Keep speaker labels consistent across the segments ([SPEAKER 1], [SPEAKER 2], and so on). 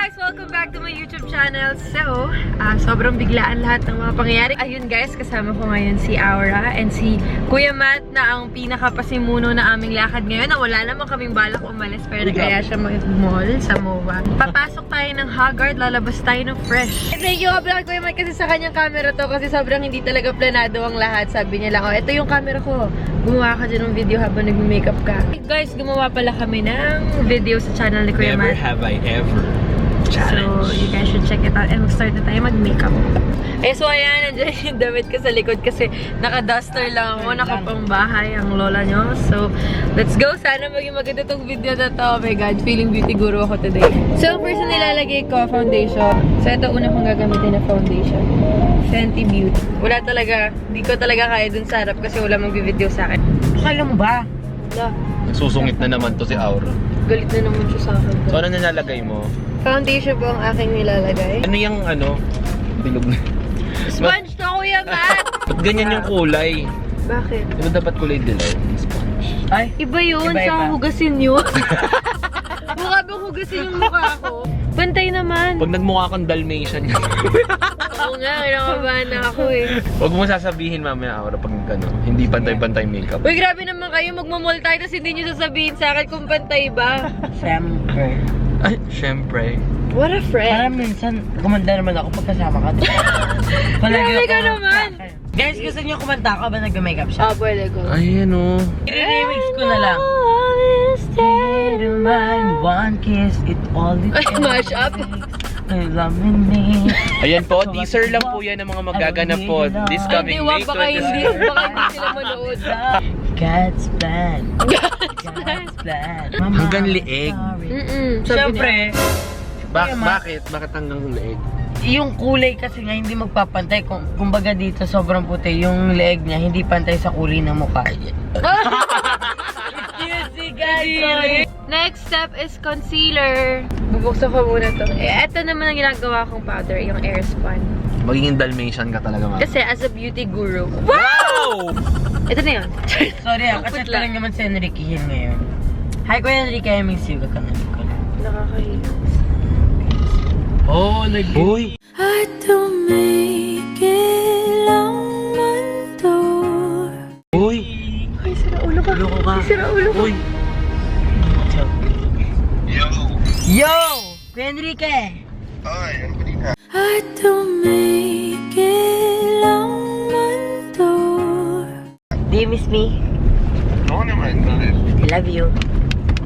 [SPEAKER 1] guys! Welcome back to my YouTube channel. So, sobrang biglaan lahat ng mga pangyayari. Ayun guys, kasama ko ngayon si Aura and si Kuya Matt na ang pinakapasimuno na aming lakad ngayon. Na wala naman kaming balak umalis pero nagkaya siya mag-mall sa MOA. Papasok tayo ng Haggard, lalabas tayo ng fresh. Thank you Kuya Matt kasi sa kanyang camera to kasi sobrang hindi talaga planado ang lahat. Sabi niya lang, oh, ito yung camera ko. Gumawa ka dyan ng video habang nag-makeup ka. Guys, gumawa pala kami ng video sa channel ni Kuya Matt.
[SPEAKER 2] Never have I ever. Challenge.
[SPEAKER 1] So, you guys should check it out and mag-start na tayo mag-makeup. Eh, so ayan, nandiyan yung damit ko sa likod kasi naka-duster lang ako, nakapangbahay ang lola nyo. So, let's go! Sana maging maganda itong video na to. Oh my God, feeling beauty guru ako today. So, ang first na nilalagay ko, foundation. So, ito una kong gagamitin na foundation. Fenty Beauty. Wala talaga, hindi ko talaga kaya dun sa harap kasi wala mag-video sa akin.
[SPEAKER 3] Akala mo ba?
[SPEAKER 1] Wala.
[SPEAKER 2] Susungit na naman to si Aura.
[SPEAKER 1] Galit na naman siya sa akin.
[SPEAKER 2] So, ano nilalagay mo?
[SPEAKER 1] Foundation po ang aking nilalagay.
[SPEAKER 2] Ano yung ano? Bilog na.
[SPEAKER 1] Sponge to, Kuya Matt!
[SPEAKER 2] Ba't ganyan yung kulay?
[SPEAKER 1] Bakit?
[SPEAKER 2] Diba dapat kulay dilaw? Sponge.
[SPEAKER 3] Ay,
[SPEAKER 1] Iba yun,
[SPEAKER 3] Iba-iba.
[SPEAKER 1] sa hugasin yun. Mukha bang hugasin yung mukha ko? Pantay naman.
[SPEAKER 2] Pag nagmukha kang Dalmatian yan.
[SPEAKER 1] Oo nga, kinakabahan na ako eh.
[SPEAKER 2] Huwag mo sasabihin mamaya, Aura, pag ano, hindi pantay-pantay makeup.
[SPEAKER 1] Uy, grabe naman kayo, magmamall tayo tapos hindi nyo sasabihin sa akin kung pantay ba.
[SPEAKER 3] siyempre.
[SPEAKER 2] Ay, syempre.
[SPEAKER 1] What a friend.
[SPEAKER 3] Parang minsan, kumanda naman ako pagkasama ka.
[SPEAKER 1] Grabe ka naman.
[SPEAKER 3] Guys, gusto niyo kumanta ka ba nag-makeup siya?
[SPEAKER 1] Ah, pwede ko.
[SPEAKER 2] Ay, ano.
[SPEAKER 3] I-remix ko na lang. Stay to mine, one kiss, it all it
[SPEAKER 1] Ay, mash up.
[SPEAKER 3] I love me.
[SPEAKER 2] Ayan po, teaser lang po yan ng mga magaganap po this coming
[SPEAKER 1] Hindi,
[SPEAKER 2] May
[SPEAKER 1] baka hindi
[SPEAKER 2] 26.
[SPEAKER 1] sila manood.
[SPEAKER 3] God's plan. God's plan.
[SPEAKER 2] Hanggang liig.
[SPEAKER 3] Siyempre,
[SPEAKER 2] Bakit? Bakit hanggang leeg?
[SPEAKER 3] yung kulay kasi nga hindi magpapantay. Kumbaga dito sobrang puti. Yung leeg niya hindi pantay sa kulay ng mukha. Excuse guys, sorry.
[SPEAKER 1] Next step is concealer. Bubuksan ko muna to. Eh, ito naman ang ginagawa kong powder, yung Airspun.
[SPEAKER 2] Magiging Dalmatian ka talaga, ma.
[SPEAKER 1] Kasi as a beauty guru.
[SPEAKER 2] Wow!
[SPEAKER 1] Ito na yun.
[SPEAKER 3] Sorry kasi ito lang naman si Enrique Hill ngayon. Hi Kuya Enrique, I miss you.
[SPEAKER 1] Nakakahilang.
[SPEAKER 2] Oh, Uy!
[SPEAKER 1] At tumigil ang mundo.
[SPEAKER 2] Uy!
[SPEAKER 1] Ay, sira ulo ka.
[SPEAKER 3] Loko ka.
[SPEAKER 1] Ay, sira ulo ka.
[SPEAKER 2] Uy!
[SPEAKER 3] Yo! Kuya Enrique!
[SPEAKER 1] At tumigil ang mundo.
[SPEAKER 3] Do you miss me?
[SPEAKER 4] Oo naman, bakit?
[SPEAKER 3] I love you.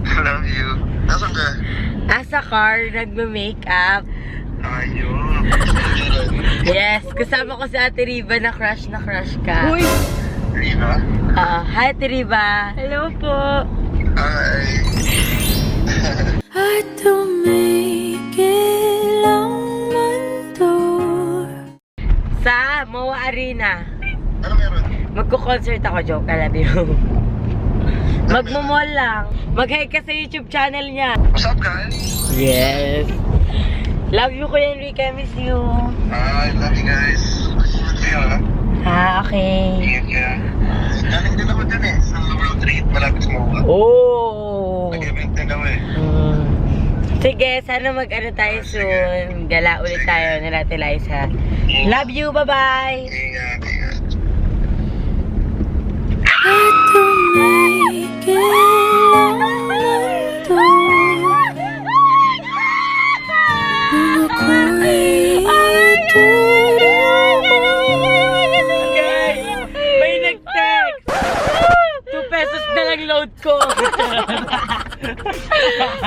[SPEAKER 4] I love you. Nasaan ka?
[SPEAKER 3] Asa car, nagme-makeup.
[SPEAKER 4] Ayun.
[SPEAKER 3] Yes, kasama ko si Ate Riba na crush ka.
[SPEAKER 1] Uy!
[SPEAKER 4] Riva?
[SPEAKER 3] Hi Ate Riba.
[SPEAKER 1] Hello po.
[SPEAKER 4] Hi.
[SPEAKER 1] At tumigil ang mundo.
[SPEAKER 3] Sa MOA Arena.
[SPEAKER 4] Ano meron?
[SPEAKER 3] Magko-concert ako, joke. I love you. Magmo-mall lang. Mag-hi ka sa YouTube channel niya.
[SPEAKER 4] What's up, guys?
[SPEAKER 3] Yes. Love you, Kuya Enrique. I miss you.
[SPEAKER 4] I love you guys. Susunod kayo, ha?
[SPEAKER 3] Okay.
[SPEAKER 4] Ingat ka. Galing din ako dun eh. Sa World Trade, malapit sa MOA.
[SPEAKER 3] Oh.
[SPEAKER 4] Nag-event din ako eh.
[SPEAKER 3] Sige, sana mag-ano tayo soon. Gala ulit tayo nila Ate Liza. Love you. Bye-bye.
[SPEAKER 4] Ingat, ingat.
[SPEAKER 1] At tumigil ang mundo. Nung ako'y
[SPEAKER 3] Guys, may nag-text. 2 pesos na lang load ko.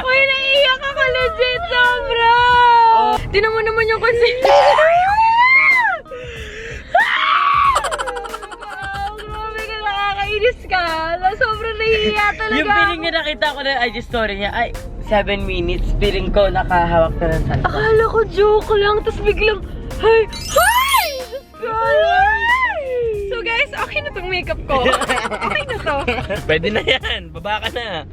[SPEAKER 1] Uy, naiiyak ako legit, sobra! Tinan mo naman yung concealer. Grabe ka, nakakainis ka. Sobrang nahihiya talaga.
[SPEAKER 3] Yung feeling niya nakita ko na IG story niya, ay, 7 minutes. Feeling ko nakahawak na ng salita.
[SPEAKER 1] Akala ko joke lang, tapos biglang, hi! Hi! So guys, okay na tong makeup ko. Okay na to.
[SPEAKER 2] Pwede na yan! Baba ka na!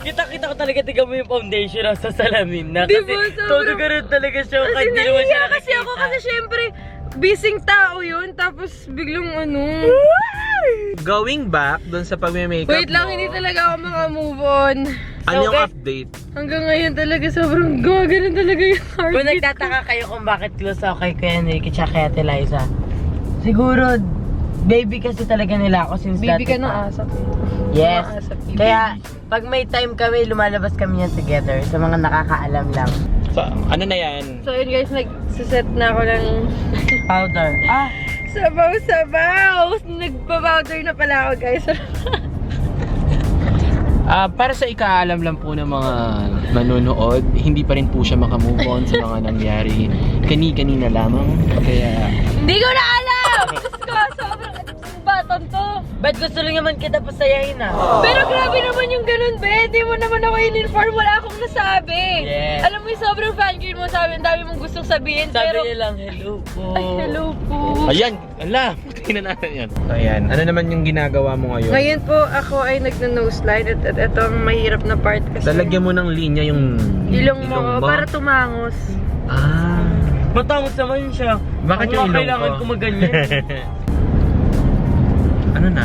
[SPEAKER 3] Kita-kita ko talaga, tiga mo yung foundation sa salamin na.
[SPEAKER 1] Di
[SPEAKER 3] Kasi
[SPEAKER 1] ba, sobrang-
[SPEAKER 3] todo ganun talaga siya.
[SPEAKER 1] Kasi
[SPEAKER 3] Kahit di naman siya
[SPEAKER 1] nahihiya kasi ako
[SPEAKER 3] nakikita.
[SPEAKER 1] kasi syempre, Bising tao yun, tapos biglang ano.
[SPEAKER 2] Going back dun sa pagme-makeup
[SPEAKER 1] Wait lang,
[SPEAKER 2] mo,
[SPEAKER 1] hindi talaga ako makamove on.
[SPEAKER 2] ano yung
[SPEAKER 3] Okay.
[SPEAKER 2] update?
[SPEAKER 1] Hanggang ngayon talaga sobrang gumagano talaga yung
[SPEAKER 3] Kung
[SPEAKER 1] heartbeat ko.
[SPEAKER 3] nagtataka kayo kung bakit close ako kay Kuya Enrique tsaka kay Ate Liza, siguro, baby kasi talaga nila ako since
[SPEAKER 1] Baby
[SPEAKER 3] dati
[SPEAKER 1] ka ng
[SPEAKER 3] pa.
[SPEAKER 1] asap.
[SPEAKER 3] Yes.
[SPEAKER 1] Mga asap, baby.
[SPEAKER 3] Kaya, pag may time kami, lumalabas kami yan together sa mga nakakaalam lang.
[SPEAKER 2] So, ano na yan?
[SPEAKER 1] So yun guys, nagsiset na ako ng
[SPEAKER 3] Powder.
[SPEAKER 1] sabaw! Nagpa-powder na pala ako guys.
[SPEAKER 2] Para sa ikaalam lang po ng mga manonood, hindi pa rin po siya makamove on sa mga nangyari kani-kanina lamang. Kaya,
[SPEAKER 1] Hindi ko na alam! Diyos ko, sobrang baton to.
[SPEAKER 3] Ba't gusto lang naman kita pasayahin ah?
[SPEAKER 1] Pero grabe naman yung ganun, be. Di mo naman ako in-inform. Wala akong nasabi.
[SPEAKER 3] Yes.
[SPEAKER 1] Alam mo yung sobrang fangirl mo sabi. Ang dami mong gustong sabihin.
[SPEAKER 3] Sabi
[SPEAKER 1] pero,
[SPEAKER 3] niya lang, hello po.
[SPEAKER 1] ay, hello po.
[SPEAKER 2] ayan! Ala! Tingnan natin yan. So, ayan. Ano naman yung ginagawa mo ngayon?
[SPEAKER 1] Ngayon po, ako ay nagna-noseline. At ito ang mahirap na part kasi.
[SPEAKER 2] Lalagyan mo ng linya yung
[SPEAKER 1] Ilong mo, para tumangos.
[SPEAKER 2] Ah.
[SPEAKER 3] Matangos naman siya.
[SPEAKER 2] Bakit
[SPEAKER 3] Ang
[SPEAKER 2] yung ilong
[SPEAKER 3] kailangan
[SPEAKER 2] ko?
[SPEAKER 3] ko maganyan.
[SPEAKER 2] Ano na?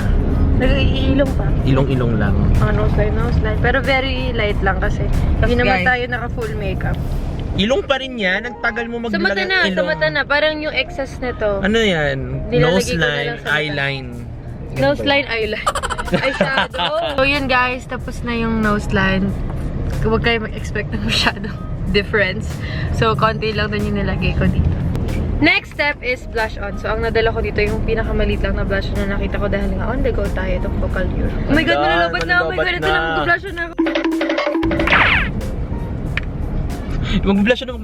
[SPEAKER 1] Nag-iilong pa.
[SPEAKER 2] Ilong-ilong lang.
[SPEAKER 1] Noseline. Pero very light lang kasi. Hindi naman
[SPEAKER 3] guys,
[SPEAKER 1] tayo naka-full makeup.
[SPEAKER 2] Ilong pa rin yan? Nagtagal mo
[SPEAKER 1] Sa mata
[SPEAKER 2] maglagay
[SPEAKER 1] na,
[SPEAKER 2] ng
[SPEAKER 1] sa
[SPEAKER 2] ilong.
[SPEAKER 1] mata na. Parang yung excess nito.
[SPEAKER 2] Ano yan?
[SPEAKER 1] Nilalagay
[SPEAKER 2] Nose
[SPEAKER 1] ko na
[SPEAKER 2] line,
[SPEAKER 1] lang sa mata.
[SPEAKER 2] eyeline.
[SPEAKER 1] Noseline, eyeliner. Eyeshadow. So yun guys, tapos na yung noseline. Huwag kayo mag-expect ng masyadong difference. So, konti lang din yung nilagay ko dito. Next step is blush on. So, ang nadala ko dito yung pinakamalit lang na blush on na nakita ko dahil nga on the go tayo itong Focal Euro. Oh my God, manulabat na! Oh my God, ito na mag-blush on na ako.
[SPEAKER 2] Mag-blush on.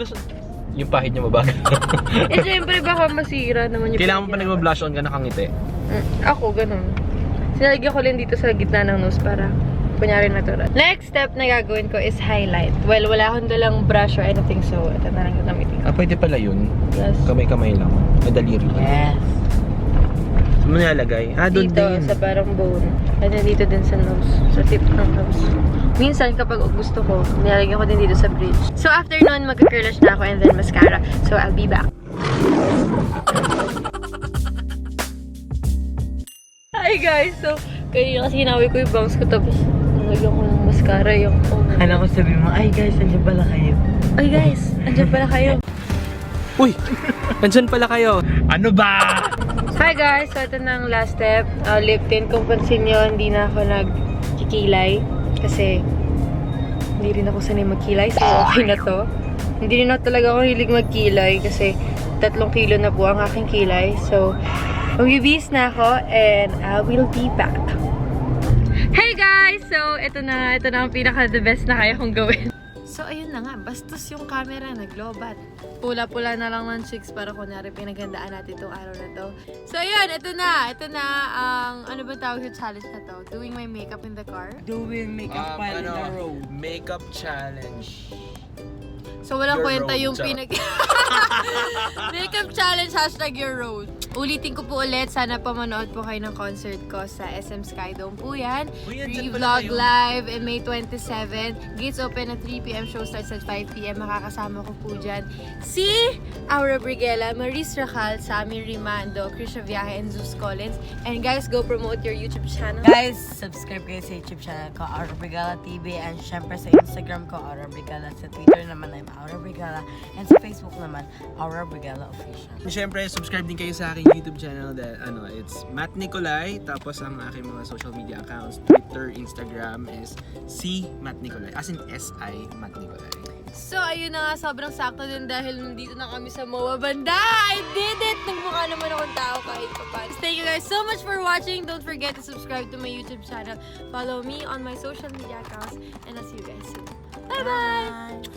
[SPEAKER 2] Yung pahid niya mabagal.
[SPEAKER 1] Eh, syempre baka masira naman yung
[SPEAKER 2] Kailangan mo pa nag-blush on ka nakangiti.
[SPEAKER 1] Ako, ganun. Sinalagyan ko lang dito sa gitna ng nose para kunyari natural. Next step na gagawin ko is highlight. Well, wala akong dalang brush or anything, so ito na lang yung gamitin ko.
[SPEAKER 2] Pwede pala yun.
[SPEAKER 1] Yes.
[SPEAKER 2] Kamay-kamay lang. Madaliri lang.
[SPEAKER 3] Yes.
[SPEAKER 2] Saan mo nilalagay? Doon
[SPEAKER 1] Dito,
[SPEAKER 2] din.
[SPEAKER 1] sa parang bone. And then dito din sa nose. Sa tip ng nose. Minsan, kapag gusto ko, nilalagyan ko din dito sa bridge. So, after nun, magka-curlish na ako and then mascara. So, I'll be back. Hi guys! So, kanina kasi hinawi ko yung bangs ko tapos nalagyan ko ng mascara yung
[SPEAKER 3] Kala ko sabi mo, ay guys, nandiyan pala kayo.
[SPEAKER 1] Ay guys! Andyan pala kayo.
[SPEAKER 2] Uy! Nandyan pala kayo. Ano ba?
[SPEAKER 1] Hi guys! So, ito na ang last step. Lip tint. Kung pansin nyo, hindi na ako nagkikilay. Kasi, hindi rin ako sanay magkilay. So, okay na to. Hindi rin ako talaga ako hilig magkilay. Kasi, 3 kilo na po ang aking kilay. So, magbibihis na ako and I will be back. Hey guys! So, ito na ang pinaka-the best na kaya kong gawin. So, ayun na nga. Bastos yung camera, naglobat. Pula-pula na lang ng cheeks para kunyari pinagandaan natin itong araw na to. So, ayun. Ito na ang, ano ba tawag yung challenge na to? Doing my makeup in the car.
[SPEAKER 3] Doing makeup pile in the road.
[SPEAKER 2] Makeup challenge.
[SPEAKER 1] So, walang
[SPEAKER 2] Your
[SPEAKER 1] kwenta
[SPEAKER 2] road
[SPEAKER 1] yung
[SPEAKER 2] job.
[SPEAKER 1] Makeup challenge, #your road. Ulitin ko po ulit, sana pamanood po kayo ng concert ko sa SM Skydome po yan.
[SPEAKER 2] Uy, andyan pala
[SPEAKER 1] Re-vlog
[SPEAKER 2] kayo.
[SPEAKER 1] live in May 27. Gates open at 3 p.m. Show starts at 5 p.m. Makakasama ko po dyan si Aura Briguela, Maris Racal, Sammy Rimando, Krisha Viaje, and Zeus Collins. And guys, go promote your YouTube channel.
[SPEAKER 3] Guys, subscribe kayo sa YouTube channel ko, Aura Brigala TV. And syempre sa Instagram ko, Aura Brigala. Sa Twitter naman, I'm Aura Brigala. And sa Facebook naman, Aura Brigala Official.
[SPEAKER 2] Siyempre, subscribe din kayo sa aking YouTube channel that it's Matt Nicolay. Tapos ang aking mga social media accounts, Twitter, Instagram is si Matt Nicolay. As in S-I Matt Nicolay.
[SPEAKER 1] So, ayun na nga, sobrang sakto din dahil nandito na kami sa MOA Banda. I did it! Nagmukha naman akong tao kahit pa. Thank you guys so much for watching. Don't forget to subscribe to my YouTube channel. Follow me on my social media accounts. And I'll see you guys soon. Bye-bye!